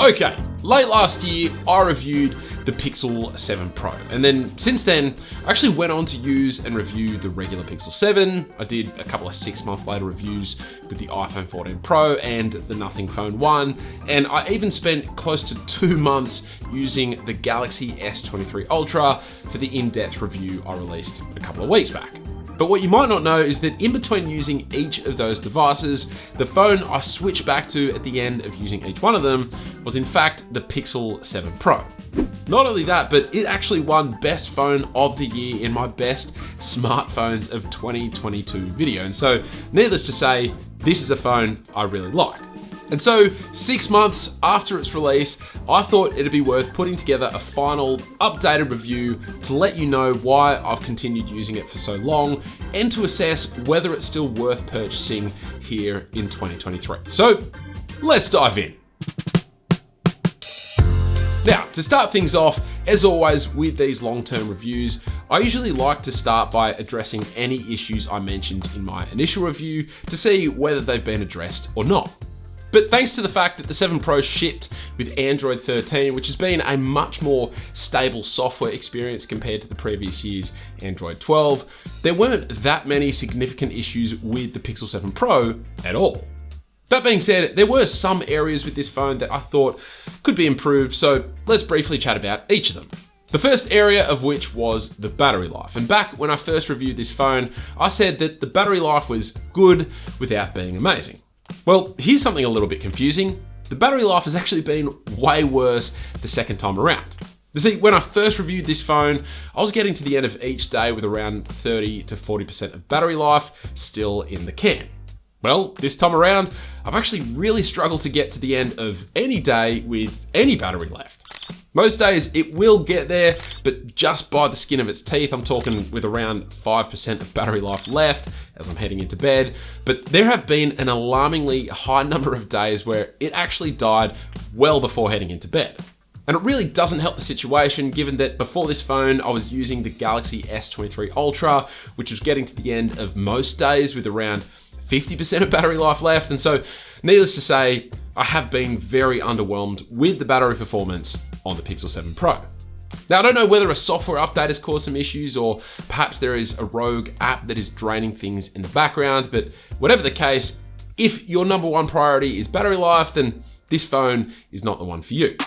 Okay, late last year, I reviewed the Pixel 7 Pro, and then since then, I actually went on to use and review the regular Pixel 7. I did a couple of 6-month later reviews with the iPhone 14 Pro and the Nothing Phone 1, and I even spent close to 2 months using the Galaxy S23 Ultra for the in-depth review I released a couple of weeks back. But what you might not know is that in between using each of those devices, the phone I switched back to at the end of using each one of them was in fact the Pixel 7 Pro. Not only that, but it actually won Best Phone of the Year in my Best Smartphones of 2022 video. And so, needless to say, this is a phone I really like. And so, 6 months after its release, I thought it'd be worth putting together a final, updated review to let you know why I've continued using it for so long and to assess whether it's still worth purchasing here in 2023. So, let's dive in. Now, to start things off, as always with these long-term reviews, I usually like to start by addressing any issues I mentioned in my initial review to see whether they've been addressed or not. But thanks to the fact that the 7 Pro shipped with Android 13, which has been a much more stable software experience compared to the previous year's Android 12, there weren't that many significant issues with the Pixel 7 Pro at all. That being said, there were some areas with this phone that I thought could be improved, so let's briefly chat about each of them. The first area of which was the battery life. And back when I first reviewed this phone, I said that the battery life was good without being amazing. Well, here's something a little bit confusing. The battery life has actually been way worse the second time around. You see, when I first reviewed this phone, I was getting to the end of each day with around 30 to 40% of battery life still in the can. Well, this time around, I've actually really struggled to get to the end of any day with any battery left. Most days it will get there, but just by the skin of its teeth. I'm talking with around 5% of battery life left as I'm heading into bed. But there have been an alarmingly high number of days where it actually died well before heading into bed. And it really doesn't help the situation given that before this phone, I was using the Galaxy S23 Ultra, which was getting to the end of most days with around 50% of battery life left. And so, needless to say, I have been very underwhelmed with the battery performance on the Pixel 7 Pro. Now, I don't know whether a software update has caused some issues or perhaps there is a rogue app that is draining things in the background, but whatever the case, if your number one priority is battery life, then this phone is not the one for you.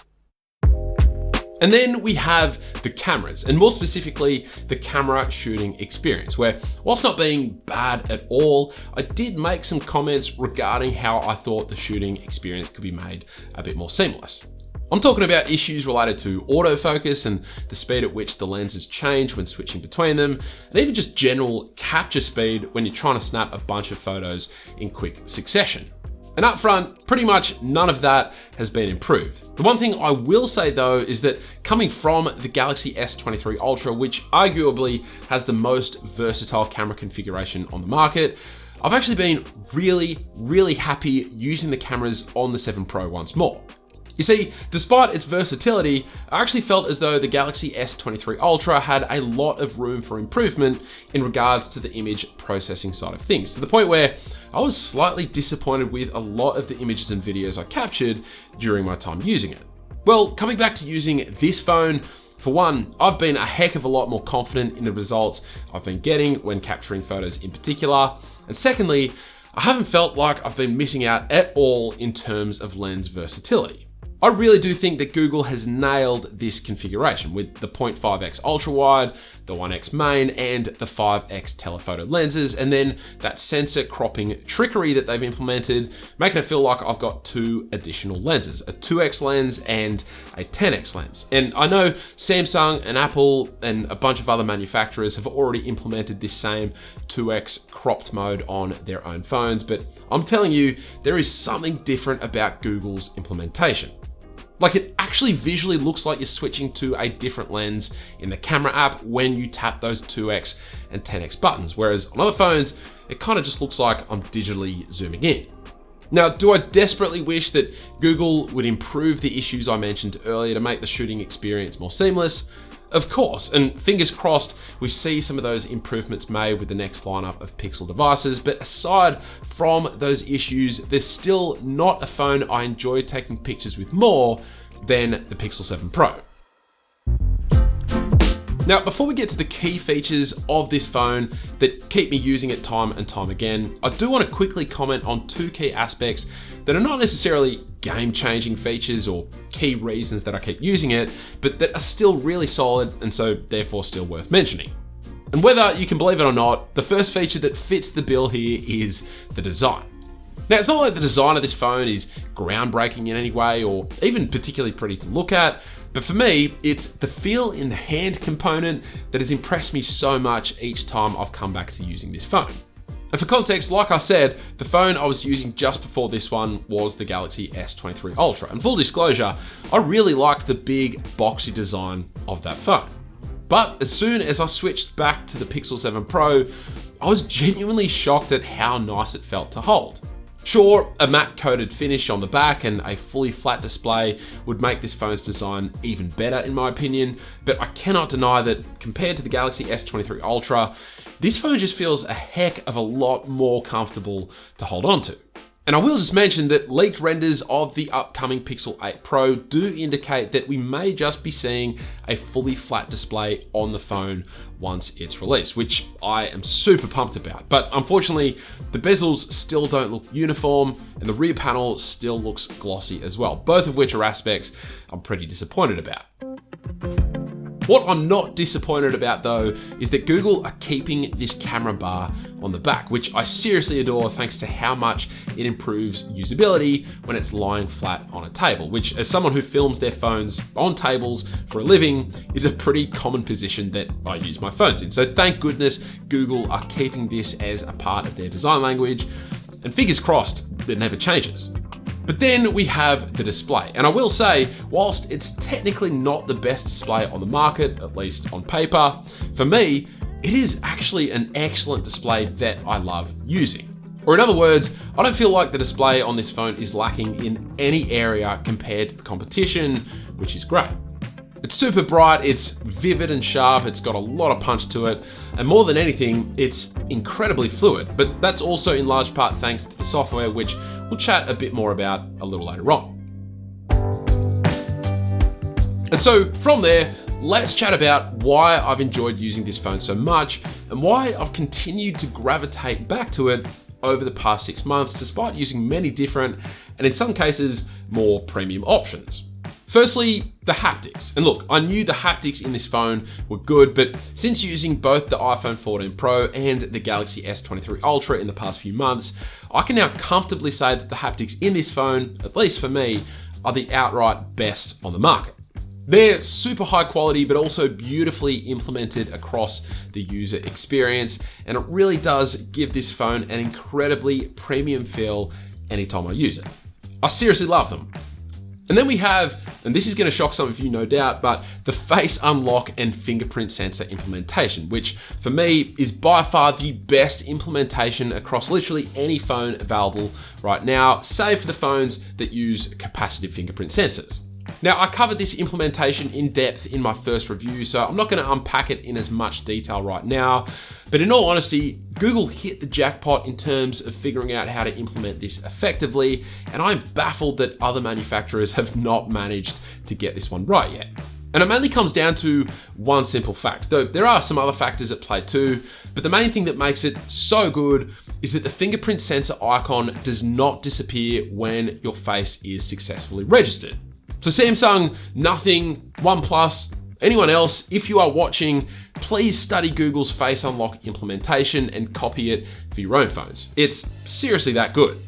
And then we have the cameras, and more specifically, the camera shooting experience, where whilst not being bad at all, I did make some comments regarding how I thought the shooting experience could be made a bit more seamless. I'm talking about issues related to autofocus and the speed at which the lenses change when switching between them, and even just general capture speed when you're trying to snap a bunch of photos in quick succession. And up front, pretty much none of that has been improved. The one thing I will say though is that coming from the Galaxy S23 Ultra, which arguably has the most versatile camera configuration on the market, I've actually been really happy using the cameras on the 7 Pro once more. You see, despite its versatility, I actually felt as though the Galaxy S23 Ultra had a lot of room for improvement in regards to the image processing side of things, to the point where I was slightly disappointed with a lot of the images and videos I captured during my time using it. Well, coming back to using this phone, for one, I've been a heck of a lot more confident in the results I've been getting when capturing photos in particular. And secondly, I haven't felt like I've been missing out at all in terms of lens versatility. I really do think that Google has nailed this configuration with the 0.5x ultra wide, the 1x main, and the 5x telephoto lenses, and then that sensor cropping trickery that they've implemented, making it feel like I've got 2 additional lenses, a 2x lens and a 10x lens. And I know Samsung and Apple and a bunch of other manufacturers have already implemented this same 2x cropped mode on their own phones, but I'm telling you, there is something different about Google's implementation. Like, it actually visually looks like you're switching to a different lens in the camera app when you tap those 2x and 10x buttons, whereas on other phones, it kind of just looks like I'm digitally zooming in. Now, do I desperately wish that Google would improve the issues I mentioned earlier to make the shooting experience more seamless? Of course, and fingers crossed we see some of those improvements made with the next lineup of Pixel devices, but aside from those issues, there's still not a phone I enjoy taking pictures with more than the Pixel 7 Pro. Now, before we get to the key features of this phone that keep me using it time and time again, I do want to quickly comment on two key aspects that are not necessarily game-changing features or key reasons that I keep using it, but that are still really solid and so therefore still worth mentioning. And whether you can believe it or not, the first feature that fits the bill here is the design. Now, it's not like the design of this phone is groundbreaking in any way or even particularly pretty to look at, but for me, it's the feel in the hand component that has impressed me so much each time I've come back to using this phone. And for context, like I said, the phone I was using just before this one was the Galaxy S23 Ultra. And full disclosure, I really liked the big boxy design of that phone. But as soon as I switched back to the Pixel 7 Pro, I was genuinely shocked at how nice it felt to hold. Sure, a matte coated finish on the back and a fully flat display would make this phone's design even better in my opinion, but I cannot deny that compared to the Galaxy S23 Ultra, this phone just feels a heck of a lot more comfortable to hold on to. And I will just mention that leaked renders of the upcoming Pixel 8 Pro do indicate that we may just be seeing a fully flat display on the phone once it's released, which I am super pumped about. But unfortunately, the bezels still don't look uniform and the rear panel still looks glossy as well, both of which are aspects I'm pretty disappointed about. What I'm not disappointed about though is that Google are keeping this camera bar on the back, which I seriously adore thanks to how much it improves usability when it's lying flat on a table, which as someone who films their phones on tables for a living is a pretty common position that I use my phones in. So thank goodness Google are keeping this as a part of their design language, and fingers crossed it never changes. But then we have the display. And I will say, whilst it's technically not the best display on the market, at least on paper, for me, it is actually an excellent display that I love using. Or in other words, I don't feel like the display on this phone is lacking in any area compared to the competition, which is great. It's super bright, it's vivid and sharp, it's got a lot of punch to it, and more than anything, it's incredibly fluid, but that's also in large part thanks to the software, which we'll chat a bit more about a little later on. And so from there, let's chat about why I've enjoyed using this phone so much and why I've continued to gravitate back to it over the past 6 months, despite using many different, and in some cases, more premium options. Firstly, the haptics. And look, I knew the haptics in this phone were good, but since using both the iPhone 14 Pro and the Galaxy S23 Ultra in the past few months, I can now comfortably say that the haptics in this phone, at least for me, are the outright best on the market. They're super high quality, but also beautifully implemented across the user experience, and it really does give this phone an incredibly premium feel anytime I use it. I seriously love them. And then we have, and this is going to shock some of you no doubt, but the face unlock and fingerprint sensor implementation, which for me is by far the best implementation across literally any phone available right now, save for the phones that use capacitive fingerprint sensors. Now, I covered this implementation in depth in my first review, so I'm not going to unpack it in as much detail right now, but in all honesty, Google hit the jackpot in terms of figuring out how to implement this effectively, and I'm baffled that other manufacturers have not managed to get this one right yet. And it mainly comes down to one simple fact, though there are some other factors at play too, but the main thing that makes it so good is that the fingerprint sensor icon does not disappear when your face is successfully registered. So Samsung, Nothing, OnePlus, anyone else, if you are watching, please study Google's Face Unlock implementation and copy it for your own phones. It's seriously that good.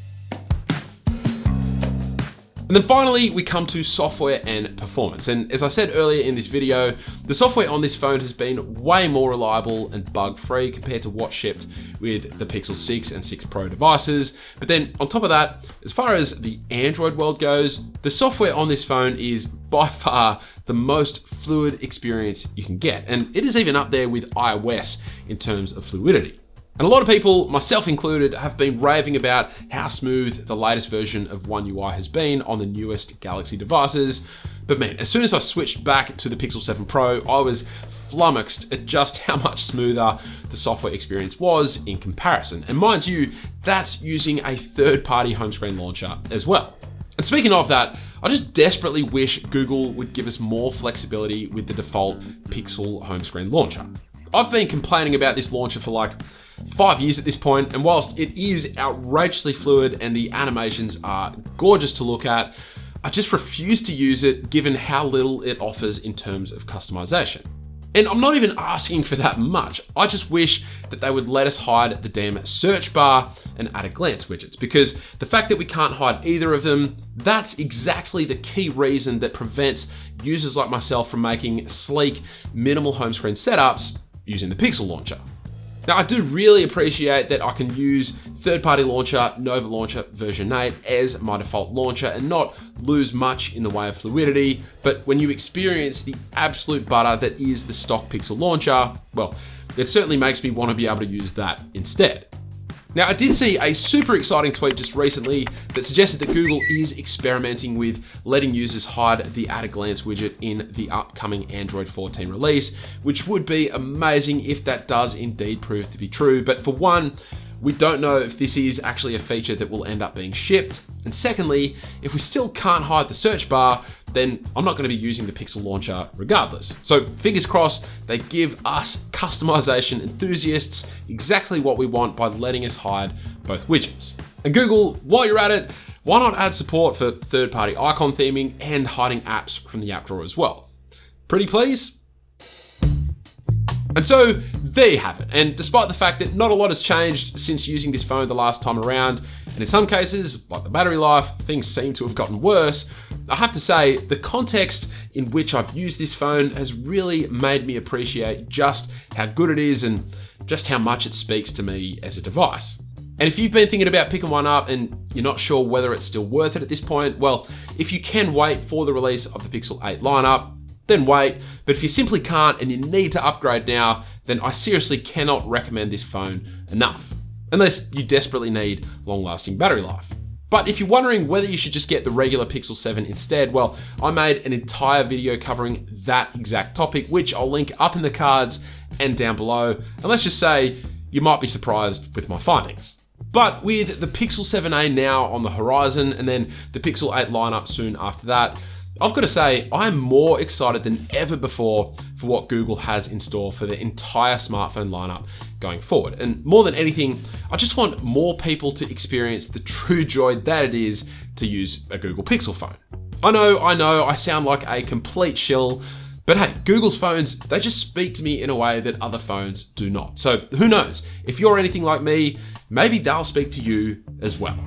And then finally, we come to software and performance. And as I said earlier in this video, the software on this phone has been way more reliable and bug-free compared to what shipped with the Pixel 6 and 6 Pro devices. But then on top of that, as far as the Android world goes, the software on this phone is by far the most fluid experience you can get. And it is even up there with iOS in terms of fluidity. And a lot of people, myself included, have been raving about how smooth the latest version of One UI has been on the newest Galaxy devices. But man, as soon as I switched back to the Pixel 7 Pro, I was flummoxed at just how much smoother the software experience was in comparison. And mind you, that's using a third-party home screen launcher as well. And speaking of that, I just desperately wish Google would give us more flexibility with the default Pixel home screen launcher. I've been complaining about this launcher for like 5 years at this point, and whilst it is outrageously fluid and the animations are gorgeous to look at, I just refuse to use it given how little it offers in terms of customization. And I'm not even asking for that much. I just wish that they would let us hide the damn search bar and at a glance widgets, because the fact that we can't hide either of them, that's exactly the key reason that prevents users like myself from making sleek, minimal home screen setups using the Pixel launcher. Now, I do really appreciate that I can use third-party launcher, Nova Launcher version 8 as my default launcher and not lose much in the way of fluidity, but when you experience the absolute butter that is the stock Pixel launcher, well, it certainly makes me want to be able to use that instead. Now, I did see a super exciting tweet just recently that suggested that Google is experimenting with letting users hide the at-a-glance widget in the upcoming Android 14 release, which would be amazing if that does indeed prove to be true. But for one, we don't know if this is actually a feature that will end up being shipped. And secondly, if we still can't hide the search bar, then I'm not going to be using the Pixel launcher regardless. So fingers crossed, they give us customization enthusiasts exactly what we want by letting us hide both widgets. And Google, while you're at it, why not add support for third-party icon theming and hiding apps from the app drawer as well? Pretty please? And so there you have it. And despite the fact that not a lot has changed since using this phone the last time around, and in some cases, like the battery life, things seem to have gotten worse, I have to say the context in which I've used this phone has really made me appreciate just how good it is and just how much it speaks to me as a device. And if you've been thinking about picking one up and you're not sure whether it's still worth it at this point, well, if you can wait for the release of the Pixel 8 lineup, then wait. But if you simply can't and you need to upgrade now, then I seriously cannot recommend this phone enough, unless you desperately need long-lasting battery life. But if you're wondering whether you should just get the regular Pixel 7 instead, well, I made an entire video covering that exact topic, which I'll link up in the cards and down below. And let's just say you might be surprised with my findings. But with the Pixel 7a now on the horizon and then the Pixel 8 lineup soon after that, I've got to say, I'm more excited than ever before for what Google has in store for the entire smartphone lineup going forward. And more than anything, I just want more people to experience the true joy that it is to use a Google Pixel phone. I know, I sound like a complete shill, but hey, Google's phones, they just speak to me in a way that other phones do not. So who knows, if you're anything like me, maybe they'll speak to you as well.